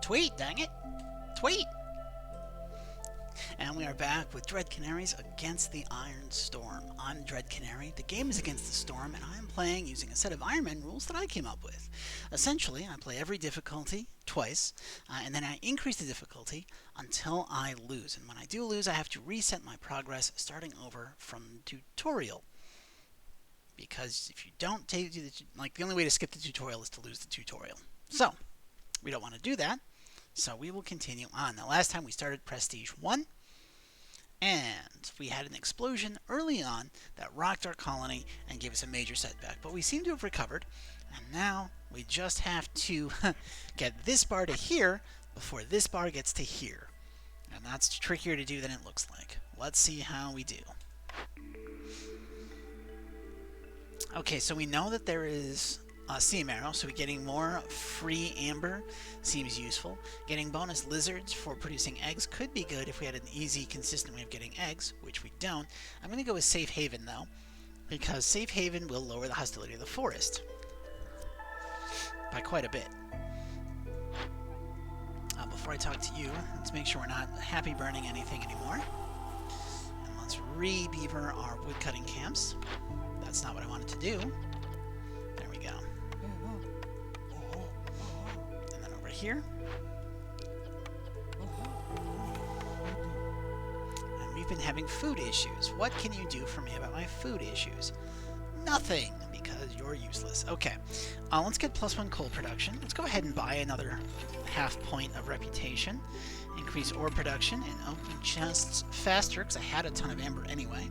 Tweet, dang it! Tweet! And we are back with Dread Canaries against the Iron Storm. I'm Dread Canary, the game is against the Storm, and I am playing using a set of Iron Man rules that I came up with. Essentially, I play every difficulty twice, and then I increase the difficulty until I lose. And when I do lose, I have to reset my progress, starting over from the tutorial. Because if you don't take the only way to skip the tutorial is to lose the tutorial. So, we don't want to do that, so we will continue on. Now, last time we started Prestige 1, and we had an explosion early on that rocked our colony and gave us a major setback. But we seem to have recovered, and now we just have to get this bar to here before this bar gets to here. And that's trickier to do than it looks like. Let's see how we do. Okay, so we know that there is a sea marrow, so getting more free amber seems useful. Getting bonus lizards for producing eggs could be good if we had an easy, consistent way of getting eggs, which we don't. I'm going to go with Safe Haven, though, because Safe Haven will lower the hostility of the forest by quite a bit. Before I talk to you, let's make sure we're not happy burning anything anymore. And let's re-beaver our woodcutting camps. That's not what I wanted to do. There we go. And then over here. And we've been having food issues. What can you do for me about my food issues? Nothing, because you're useless. Okay, let's get +1 coal production. Let's go ahead and buy another ½ point of reputation. Increase ore production and open chests faster, because I had a ton of amber anyway.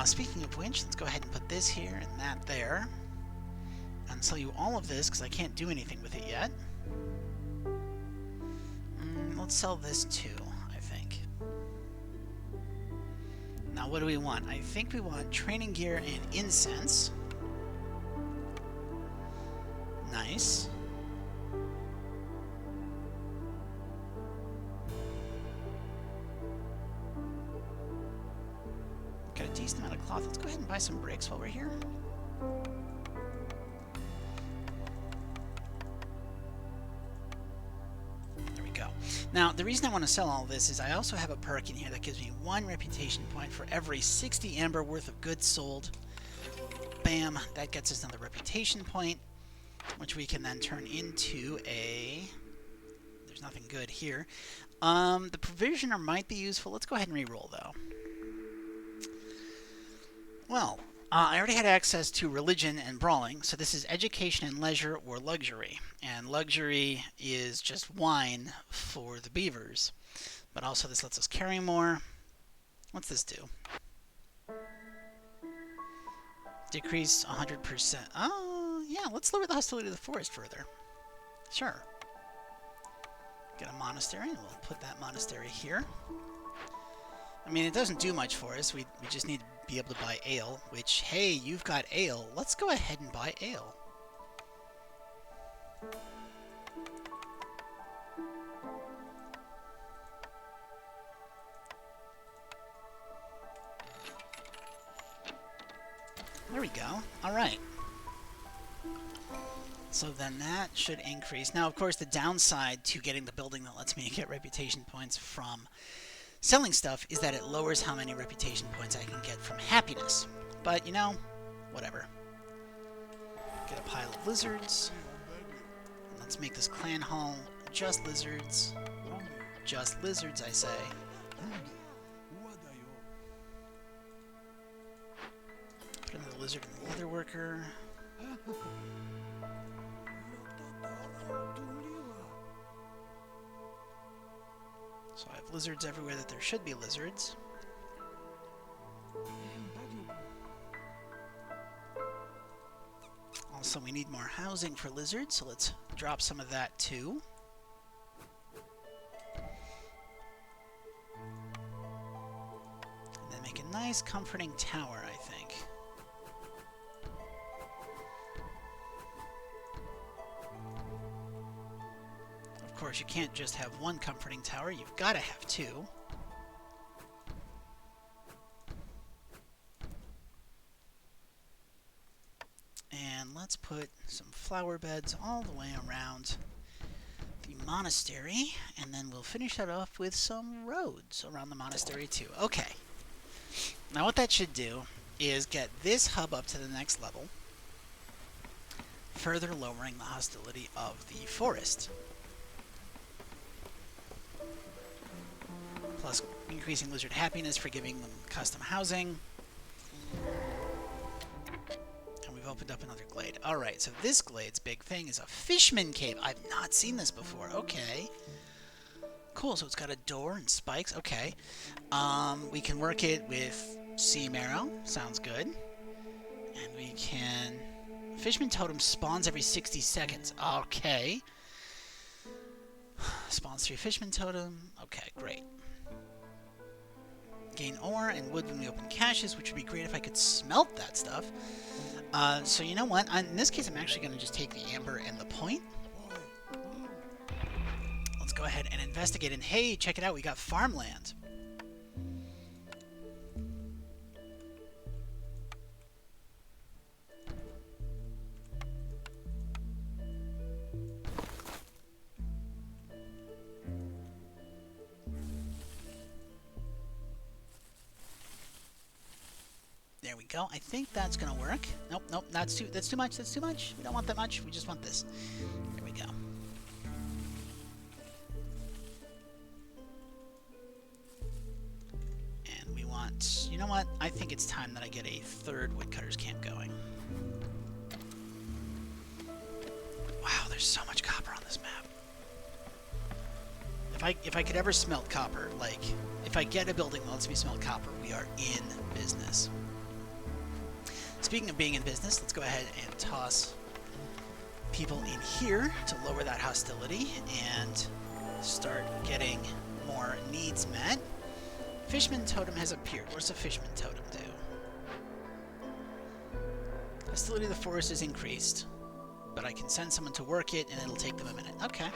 Speaking of which, let's go ahead and put this here and that there. And sell you all of this, because I can't do anything with it yet. Let's sell this too, I think. Now, what do we want? I think we want training gear and incense. Nice. Got a decent amount of cloth. Let's go ahead and buy some bricks while we're here. There we go. Now, the reason I want to sell all this is I also have a perk in here that gives me 1 reputation point for every 60 amber worth of goods sold. Bam! That gets us another reputation point, which we can then turn into a... There's nothing good here. The provisioner might be useful. Let's go ahead and re-roll, though. Well, I already had access to religion and brawling, so this is education and leisure or luxury. And luxury is just wine for the beavers. But also this lets us carry more. What's this do? Decrease 100%. Oh, yeah, let's lower the hostility of the forest further. Sure. Get a monastery, and we'll put that monastery here. I mean, it doesn't do much for us. We just need to be able to buy ale, which, hey, you've got ale. Let's go ahead and buy ale. There we go. All right. So then that should increase. Now, of course, the downside to getting the building that lets me get reputation points from selling stuff is that it lowers how many reputation points I can get from happiness. But, you know, whatever. Get a pile of lizards. Let's make this clan hall just lizards. Just lizards, I say. Put another lizard in the leather worker. So I have lizards everywhere that there should be lizards. Also, we need more housing for lizards, so let's drop some of that too. And then make a nice, comforting tower, I think. Of course, you can't just have one comforting tower, you've got to have 2. And let's put some flower beds all the way around the monastery, and then we'll finish that off with some roads around the monastery too. Okay. Now what that should do is get this hub up to the next level, further lowering the hostility of the forest. Plus increasing lizard happiness for giving them custom housing. And we've opened up another glade. Alright, so this glade's big thing is a fishman cave. I've not seen this before. Okay. Cool, so it's got a door and spikes. Okay. We can work it with sea marrow. Sounds good. And we can... Fishman totem spawns every 60 seconds. Okay. Spawns 3 fishman totem. Okay, great. Gain ore and wood when we open caches, which would be great if I could smelt that stuff. So you know what? In this case, I'm actually going to just take the amber and the point. Let's go ahead and investigate. And hey, check it out. We got farmland. There we go. I think that's gonna work. Nope, nope, that's too much. That's too much. We don't want that much. We just want this. There we go. And we want... You know what? I think it's time that I get a third woodcutter's camp going. Wow, there's so much copper on this map. If I could ever smelt copper, like, if I get a building that lets me smelt copper, we are in business. Speaking of being in business, let's go ahead and toss people in here to lower that hostility and start getting more needs met. Fishman totem has appeared. What's a fishman totem do? Hostility of the forest is increased, but I can send someone to work it and it'll take them a minute. Okay.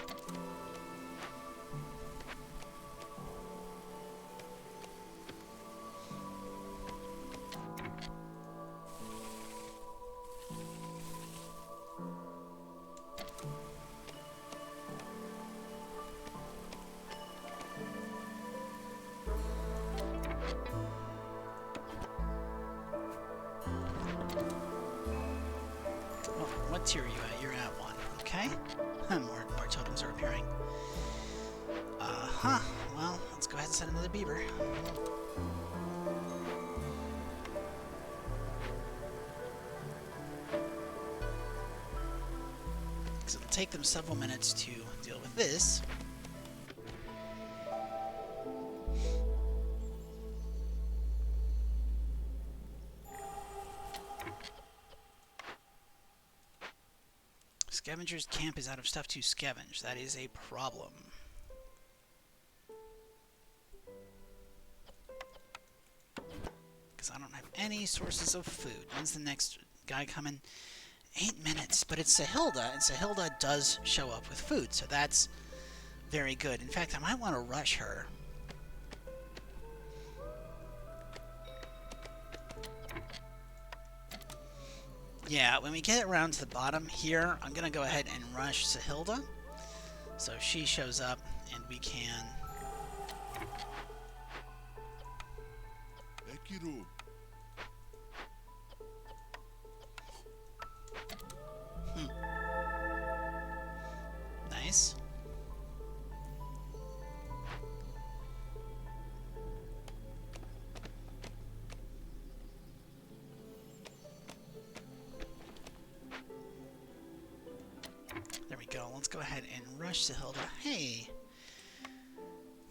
What tier are you at? You're at 1. Okay. More totems are appearing. Well, let's go ahead and send another beaver. Because it'll take them several minutes to deal with this. Scavenger's camp is out of stuff to scavenge. That is a problem. Because I don't have any sources of food. When's the next guy coming? 8 minutes. But it's Sahilda, and Sahilda does show up with food, so that's very good. In fact, I might want to rush her. Yeah, when we get around to the bottom here, I'm going to go ahead and rush Sahilda. So she shows up, and we can... Nice. There we go. Let's go ahead and rush Sahilda. Hey.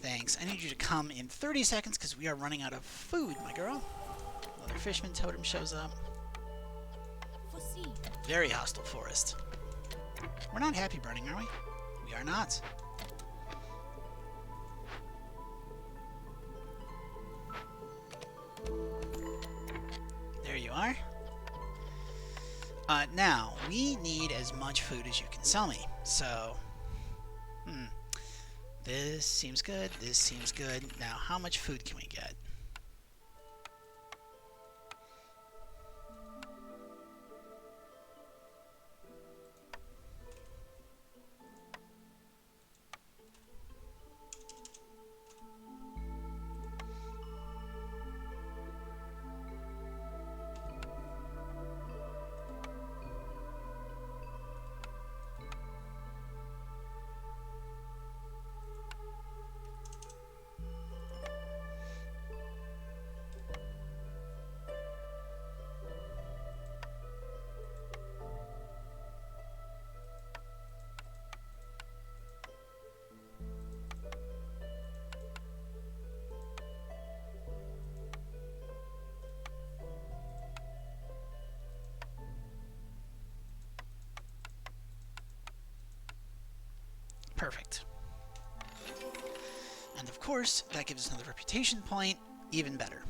Thanks. I need you to come in 30 seconds because we are running out of food, my girl. Another fishman totem shows up. Very hostile forest. We're not happy burning, are we? We are not. There you are. Now, we need as much food as you can sell me. So, this seems good. This seems good. Now, how much food can we get? Perfect. And of course, that gives us another reputation point, even better.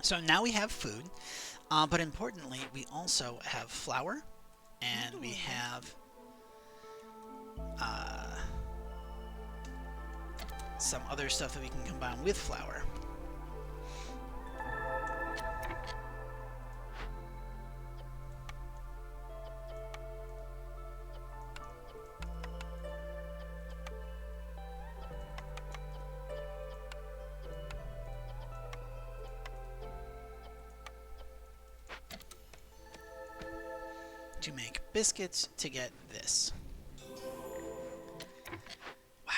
So now we have food, but importantly, we also have flour, and we have some other stuff that we can combine with flour. To make biscuits to get this. Wow,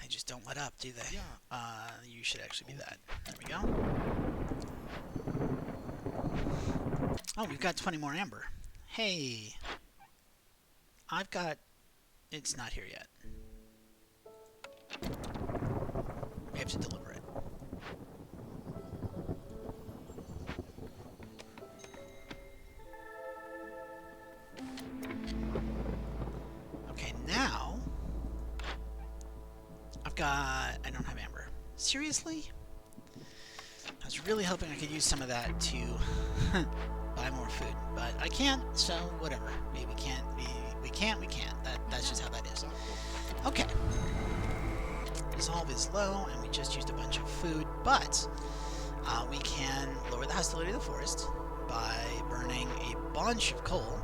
they just don't let up, do they? You should actually be that. There we go. Oh, we've got 20 more amber. Hey, I've got... It's not here yet. We have to deliver it. Okay, now I've got... I don't have amber. Seriously? I was really hoping I could use some of that to buy more food, but I can't, so whatever. Maybe we can't. We can't. That's just how that is. Okay. Resolve is low, and we just used a bunch of food, but we can lower the hostility of the forest by burning a bunch of coal.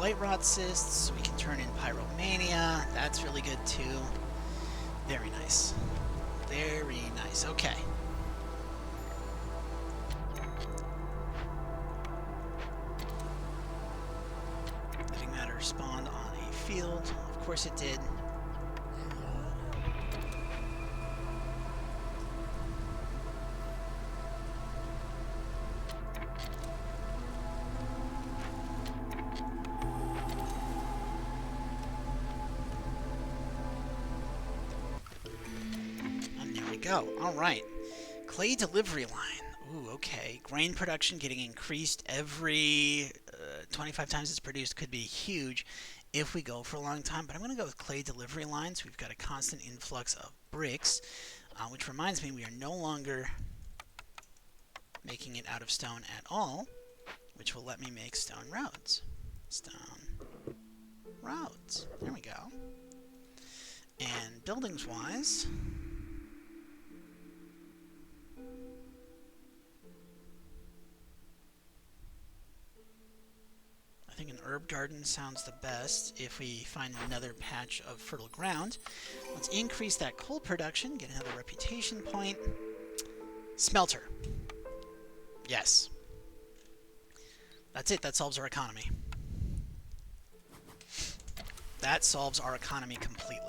Light rot cysts, so we can turn in pyromania. That's really good too. Very nice. Very nice. Okay. Living matter spawned on a field. Of course it did. Go. All right. Clay delivery line. Ooh, okay. Grain production getting increased every 25 times it's produced could be huge if we go for a long time, but I'm going to go with clay delivery lines. We've got a constant influx of bricks, which reminds me we are no longer making it out of stone at all, which will let me make stone roads. Stone roads. There we go. And buildings-wise... I think an herb garden sounds the best if we find another patch of fertile ground. Let's increase that coal production, get another reputation point. Smelter. Yes. That's it. That solves our economy. That solves our economy completely.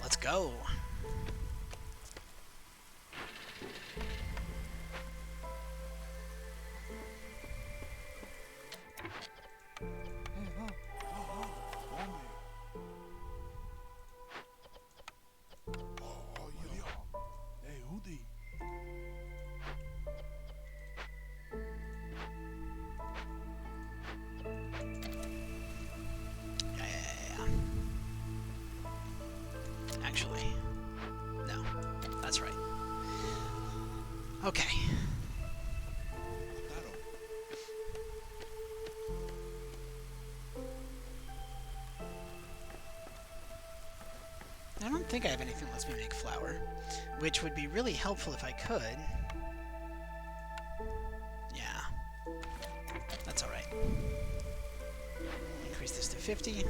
Let's go. Actually, no, that's right. Okay. I don't think I have anything that lets me make flour, which would be really helpful if I could. Yeah, that's all right. Increase this to 50.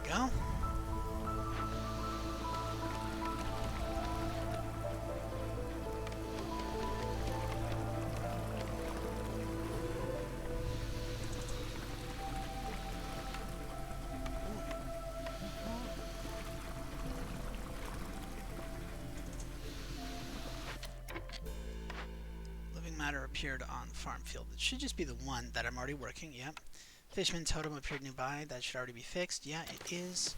Go. Living matter appeared on the farm field. It should just be the one that I'm already working. Yep. Fishman totem appeared nearby. That should already be fixed. Yeah, it is.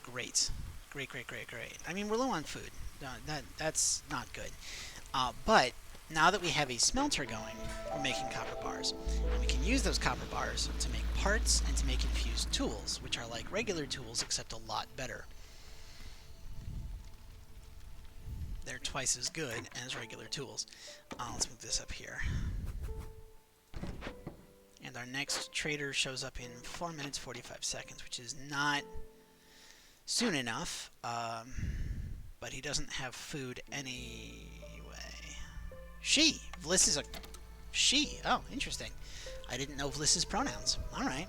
Great. Great, great, great, great. I mean, we're low on food. That's not good. But now that we have a smelter going, we're making copper bars. And we can use those copper bars to make parts and to make infused tools, which are like regular tools except a lot better. They're twice as good as regular tools. Let's move this up here. And our next trader shows up in 4 minutes 45 seconds, which is not soon enough, but he doesn't have food anyway. She! Vliss is a she. Oh, interesting. I didn't know Vliss's pronouns. Alright.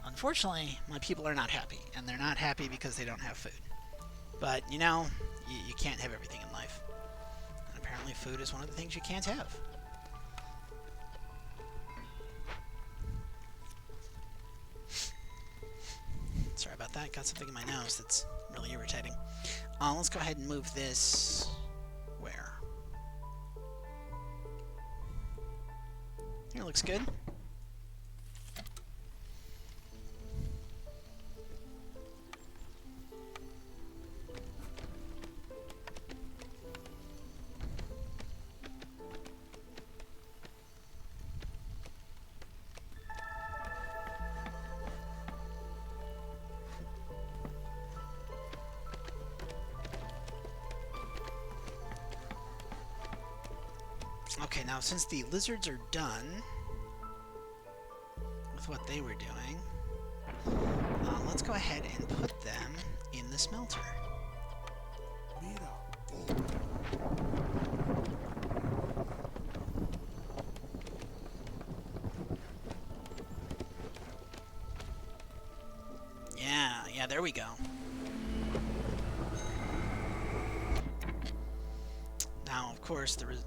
Unfortunately, my people are not happy, and they're not happy because they don't have food. But, you know, you can't have everything in life. And apparently food is one of the things you can't have. Sorry about that. Got something in my nose that's really irritating. Let's go ahead and move this... where? Here, looks good. Okay, now since the lizards are done with what they were doing, let's go ahead and put them in the smelter. Yeah, there we go. Now, of course, there is...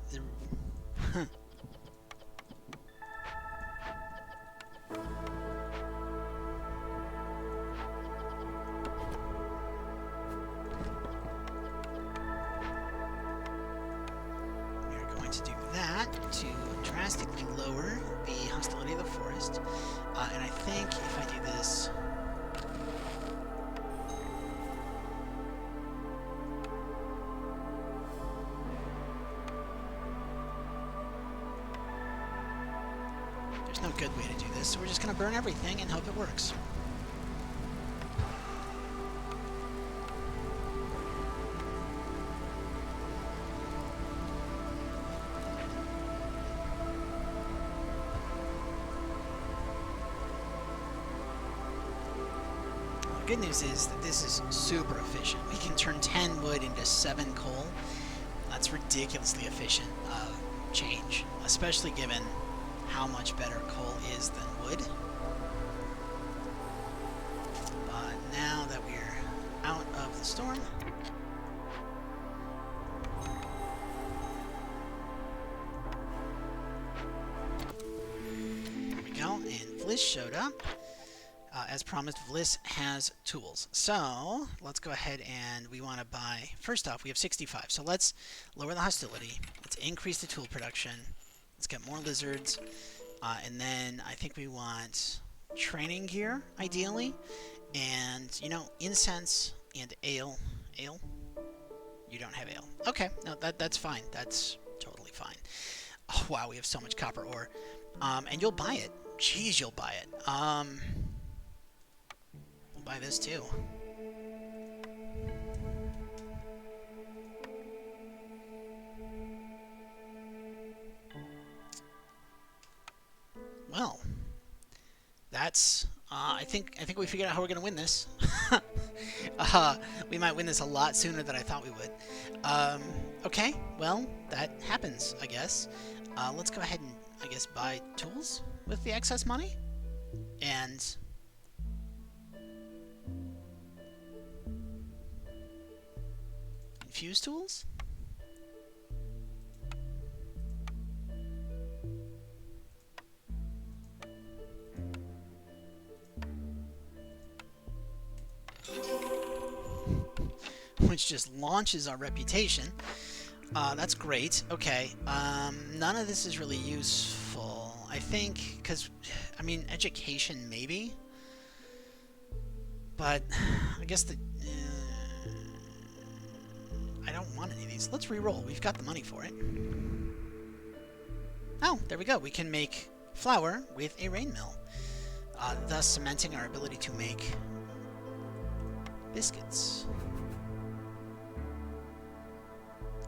to do that to drastically lower the hostility of the forest. And I think if I do this... There's no good way to do this, so we're just going to burn everything and hope it works. The good news is that this is super efficient. We can turn 10 wood into 7 coal. That's ridiculously efficient change, especially given how much better coal is than wood. But now that we're out of the storm, there we go, and Vliss showed up. As promised, Vliss has tools. So let's go ahead and we want to buy, first off, we have 65. So let's lower the hostility. Let's increase the tool production. Let's get more lizards. And then I think we want training gear, ideally. And And, you know, incense and ale. Ale? You don't have ale. Okay, no, that's fine. That's totally fine. Oh, wow, we have so much copper ore. And you'll buy it. Jeez, you'll buy it. We'll buy this too. Well, that's... I think we figured out how we're gonna win this. We might win this a lot sooner than I thought we would. Okay, well, that happens, I guess. Let's go ahead and, I guess, buy tools with the excess money. And... infuse tools? Which just launches our reputation. That's great. Okay. None of this is really useful. I think, because, I mean, education maybe. But, I guess I don't want any of these. Let's re-roll. We've got the money for it. Oh, there we go. We can make flour with a rain mill. Thus cementing our ability to make biscuits.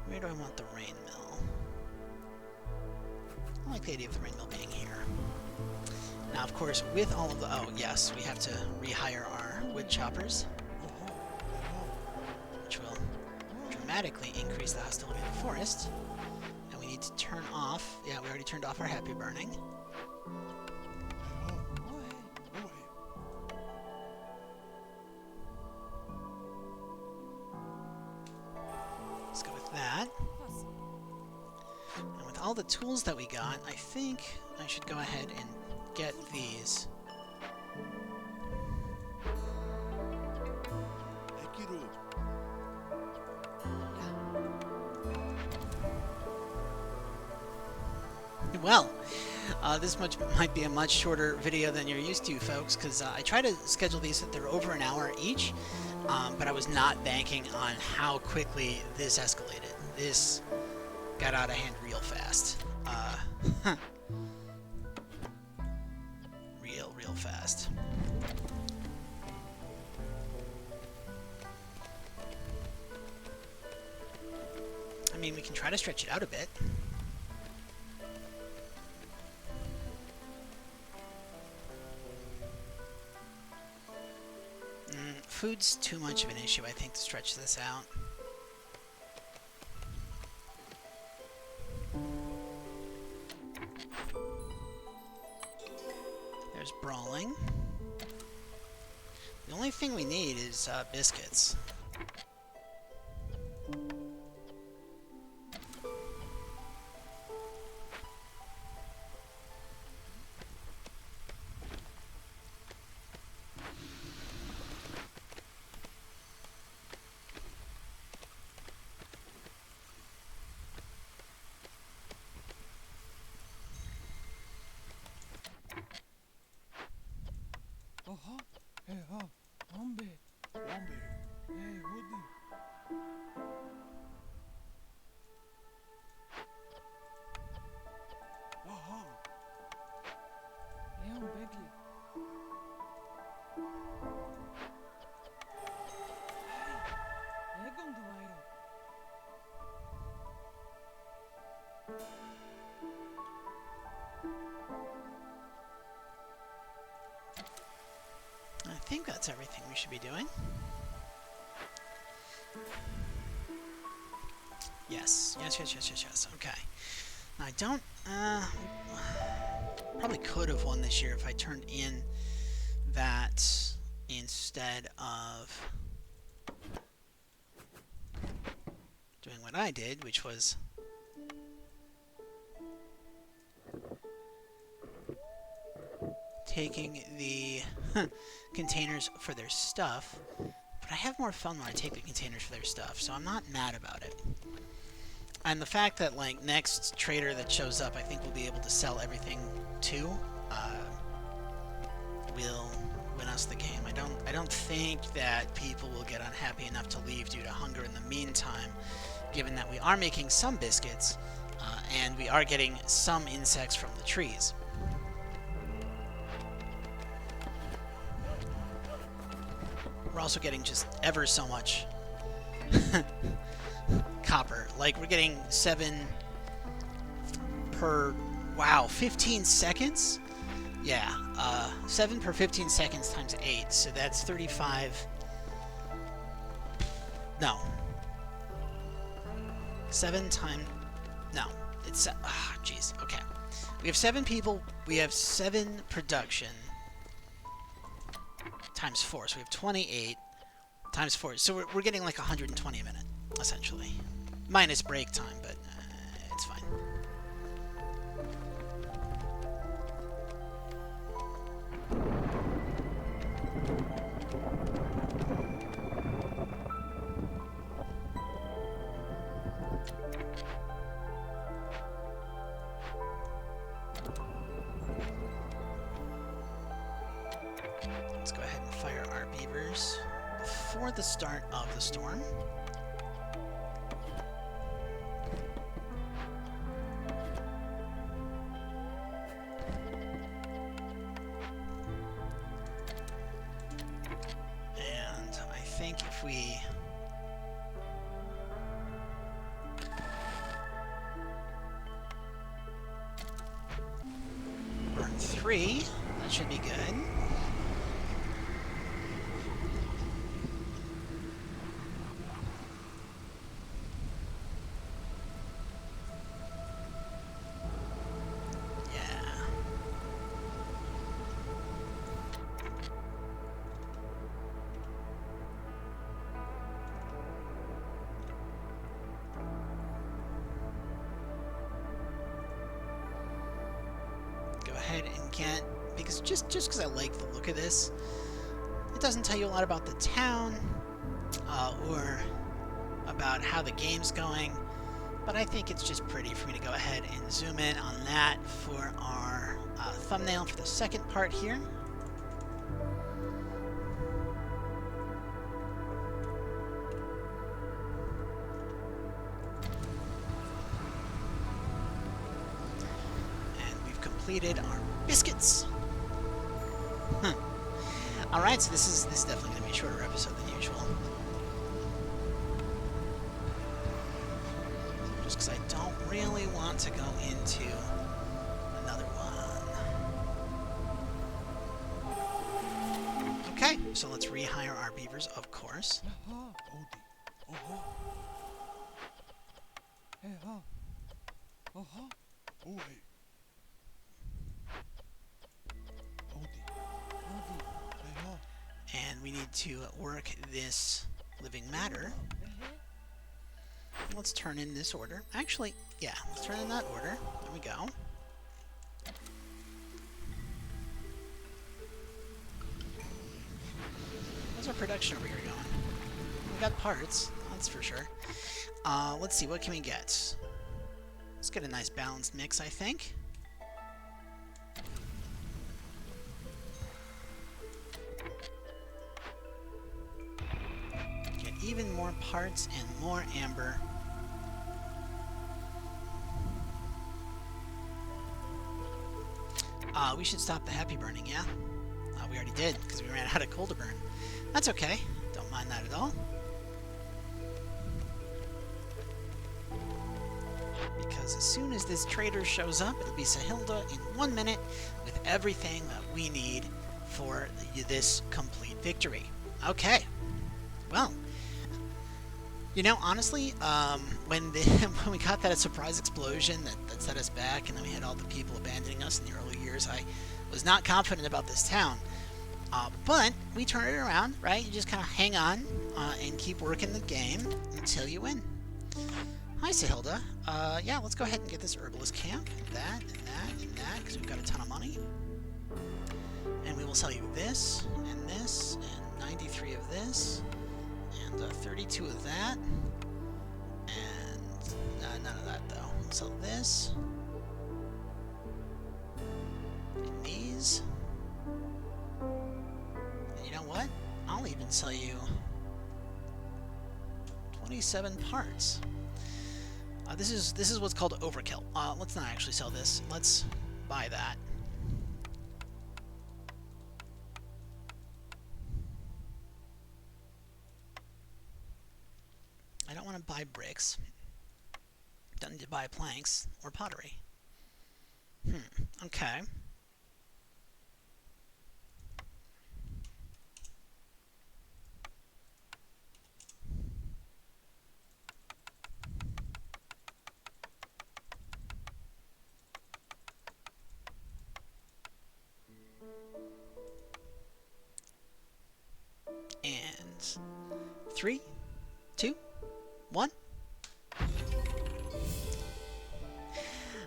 Where do I want the rain mill? I like the idea of the rain mill being here. Now, of course, with all of the... oh, yes, we have to rehire our wood choppers, which will dramatically increase the hostility of the forest. And we need to turn off... yeah, we already turned off our happy burning. Let's go with that. And with all the tools that we got, I think I should go ahead and get these. Well, this might be a much shorter video than you're used to, folks, because I try to schedule these so that they're over an hour each, but I was not banking on how quickly this escalated. This got out of hand real fast. Real fast. I mean, we can try to stretch it out a bit. Food's too much of an issue, I think, to stretch this out. There's brawling. The only thing we need is biscuits. I think that's everything we should be doing. Yes. Okay. Now, I don't... probably could have won this year if I turned in that instead of doing what I did, which was taking the containers for their stuff. But I have more fun when I take the containers for their stuff, so I'm not mad about it. And the fact that, like, next trader that shows up, I think we'll be able to sell everything to, win us the game. I don't think that people will get unhappy enough to leave due to hunger in the meantime, given that we are making some biscuits, and we are getting some insects from the trees. We're also getting just ever so much copper. Like, we're getting 7 per... Wow, 15 seconds? Yeah, 7 per 15 seconds times 8, so that's 35... No. 7 times... No. It's... Ah, jeez. Okay. We have 7 people. We have 7 production. Times 4. So we have 28 times 4. So we're getting like 120 a minute, essentially. Minus break time, but it's fine. Let's go ahead and fire our beavers before the start of the storm. And I think if we... burn 3, that should be good. Ahead and get, because just because I like the look of this, it doesn't tell you a lot about the town or about how the game's going, but I think it's just pretty for me to go ahead and zoom in on that for our thumbnail for the second part here. Completed our biscuits. All right, so this is definitely going to be a shorter episode than usual. Just because I don't really want to go into another one. Okay, so let's rehire our beavers, of course. And we need to work this living matter. Let's turn in this order. Actually, yeah, let's turn in that order. There we go. How's our production over here going? We got parts, that's for sure. Let's see, what can we get? Let's get a nice balanced mix, I think. Get even more parts and more amber. We should stop the happy burning, yeah? We already did, because we ran out of coal to burn. That's okay. Don't mind that at all. Because as soon as this trader shows up, it'll be Sahilda in 1 minute with everything that we need for this complete victory. Okay. Well, you know, honestly, when we got that surprise explosion that set us back, and then we had all the people abandoning us in the early years, I was not confident about this town. But we turn it around, right? You just kind of hang on and keep working the game until you win. Hi, Sahilda. Yeah, let's go ahead and get this herbalist camp. And that, and that, and that, because we've got a ton of money. And we will sell you this, and 93 of this, and 32 of that. And none of that, though. We'll sell this. And these. I'll even sell you 27 parts. This is what's called overkill. Let's not actually sell this. Let's buy that. I don't want to buy bricks. Don't need to buy planks or pottery. Okay. And 3, 2, 1.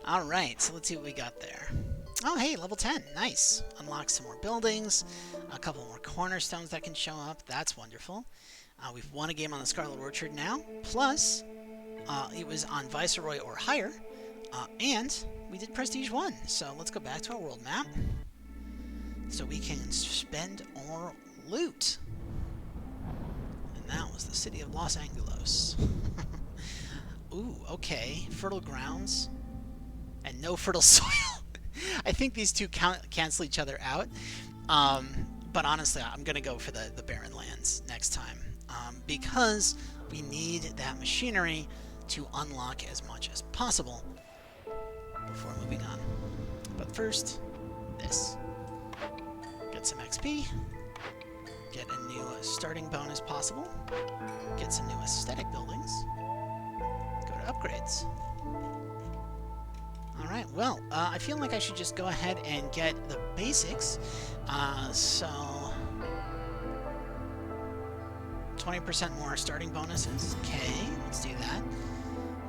Alright, so let's see what we got there. Oh, hey, level 10. Nice. Unlock some more buildings, a couple more cornerstones that can show up. That's wonderful. We've won a game on the Scarlet Orchard now. Plus, it was on Viceroy or higher. And we did Prestige 1. So let's go back to our world map so we can spend our loot. And that was the city of Los Angeles. Ooh, okay. Fertile grounds and no fertile soil. I think these two cancel each other out. But honestly, I'm going to go for the barren lands next time. Because we need that machinery to unlock as much as possible before moving on. But first, this. Get some XP. Get a new starting bonus possible. Get some new aesthetic buildings. Go to upgrades. Alright, well, I feel like I should just go ahead and get the basics. So 20% more starting bonuses. Okay, let's do that.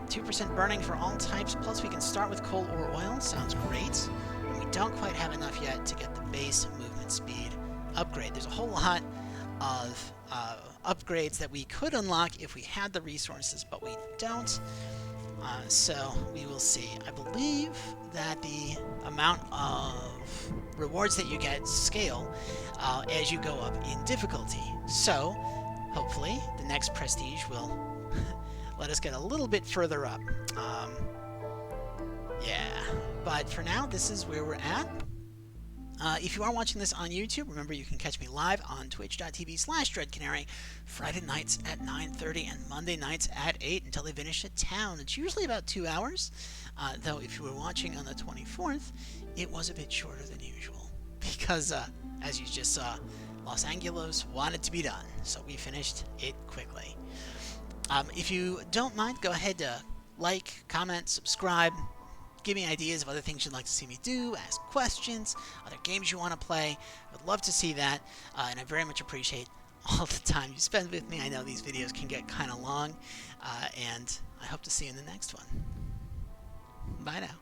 2% burning for all types, plus we can start with coal or oil. Sounds great. And we don't quite have enough yet to get the base movement speed upgrade. There's a whole lot of upgrades that we could unlock if we had the resources, but we don't. So we will see. I believe that the amount of rewards that you get scale as you go up in difficulty. So hopefully the next prestige will let us get a little bit further up. Yeah, but for now, this is where we're at. If you are watching this on YouTube, remember you can catch me live on twitch.tv/DreadCanary Friday nights at 9:30 and Monday nights at 8 until they finish at town. It's usually about 2 hours, though if you were watching on the 24th, it was a bit shorter than usual because, as you just saw, Los Angeles wanted to be done, so we finished it quickly. If you don't mind, go ahead to like, comment, subscribe. Give me ideas of other things you'd like to see me do, ask questions, other games you want to play. I would love to see that, and I very much appreciate all the time you spend with me. I know these videos can get kind of long, and I hope to see you in the next one. Bye now.